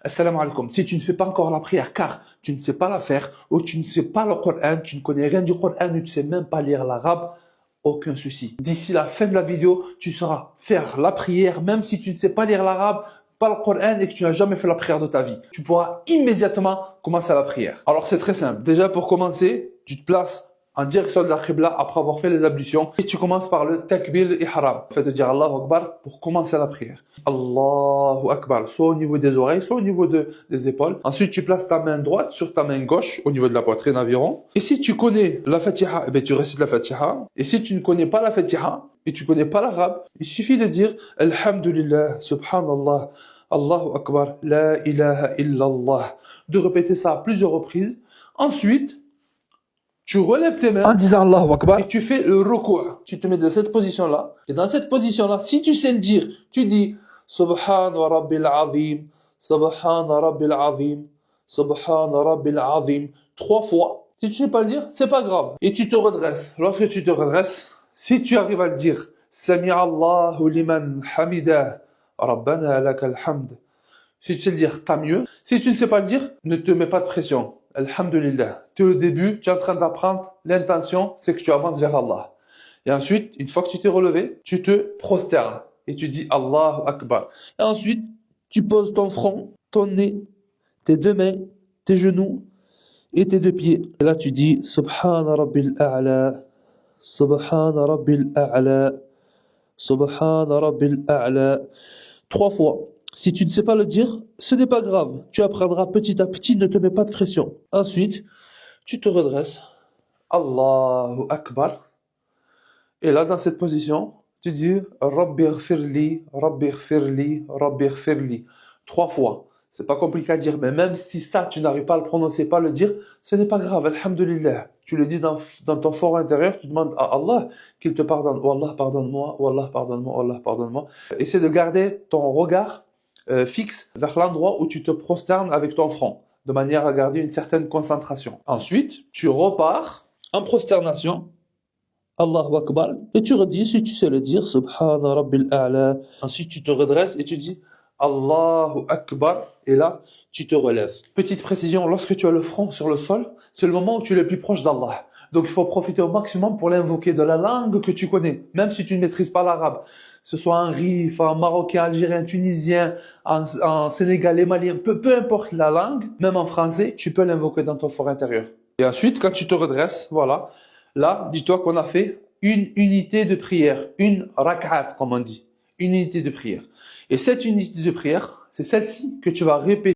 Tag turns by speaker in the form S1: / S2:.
S1: Assalamu alaikum. Si tu ne fais pas encore la prière car tu ne sais pas la faire ou tu ne sais pas le Coran, tu ne connais rien du Coran ou tu ne sais même pas lire l'arabe, aucun souci. D'ici la fin de la vidéo, tu sauras faire la prière même si tu ne sais pas lire l'arabe, pas le Coran et que tu n'as jamais fait la prière de ta vie. Tu pourras immédiatement commencer la prière. Alors c'est très simple. Déjà pour commencer, tu te places en direction de la Qibla après avoir fait les ablutions et tu commences par le takbir ihram. Le fait de dire Allahu Akbar pour commencer la prière. Allahu Akbar, soit au niveau des oreilles, soit au niveau des épaules. Ensuite, tu places ta main droite sur ta main gauche au niveau de la poitrine environ. Et si tu connais la Fatiha, eh bien, tu récites la Fatiha. Et si tu ne connais pas la Fatiha et tu ne connais pas l'arabe, il suffit de dire Alhamdulillah, Subhanallah, Allahu Akbar, La ilaha illallah. De répéter ça à plusieurs reprises. Ensuite, tu relèves tes mains en disant Allahu Akbar et tu fais le ruku'. Tu te mets dans cette position-là. Et dans cette position-là, si tu sais le dire, tu dis Subhan Rabbil Azim, Subhan Rabbil Azim, Subhan Rabbil Azim 3 fois. Si tu ne sais pas le dire, c'est pas grave. Et tu te redresses. Lorsque tu te redresses, si tu arrives à le dire, Sami Allahu liman hamidah, Rabbana lakal hamd. Si tu sais le dire, t'as mieux. Si tu ne sais pas le dire, ne te mets pas de pression. Alhamdulillah. Tu es au début, tu es en train d'apprendre. L'intention, c'est que tu avances vers Allah. Et ensuite, une fois que tu t'es relevé, tu te prosternes. Et tu dis Allahu Akbar. Et ensuite, tu poses ton front, ton nez, tes deux mains, tes genoux et tes deux pieds. Et là, tu dis Subhana Rabbil A'la, Subhana Rabbil A'la, Subhana Rabbil A'la. 3 fois. Si tu ne sais pas le dire, ce n'est pas grave. Tu apprendras petit à petit, ne te mets pas de pression. Ensuite, tu te redresses. Allahu Akbar. Et là, dans cette position, tu dis Rabbi ighfirli, Rabbi ighfirli, Rabbi ighfirli. 3 fois. C'est pas compliqué à dire, mais même si ça, tu n'arrives pas à le prononcer, pas à le dire, ce n'est pas grave. Alhamdulillah. Tu le dis dans ton fort intérieur, tu demandes à Allah qu'il te pardonne. Oh Allah, pardonne-moi, oh Allah, pardonne-moi, oh Allah, pardonne-moi. Essaie de garder ton regard fixe vers l'endroit où tu te prosternes avec ton front, de manière à garder une certaine concentration. Ensuite, tu repars en prosternation, Allahu Akbar, et tu redis, si tu sais le dire, Subhana Rabbil A'la. Ensuite, tu te redresses et tu dis Allahu Akbar, et là, tu te relèves. Petite précision, lorsque tu as le front sur le sol, c'est le moment où tu es le plus proche d'Allah. Donc, il faut profiter au maximum pour l'invoquer de la langue que tu connais, même si tu ne maîtrises pas l'arabe. Que ce soit en rif, en marocain, algérien, tunisien, en sénégalais, malien, peu importe la langue, même en français, tu peux l'invoquer dans ton fort intérieur. Et ensuite, quand tu te redresses, voilà, là, dis-toi qu'on a fait une unité de prière, une rak'at, comme on dit, une unité de prière. Et cette unité de prière, c'est celle-ci que tu vas répéter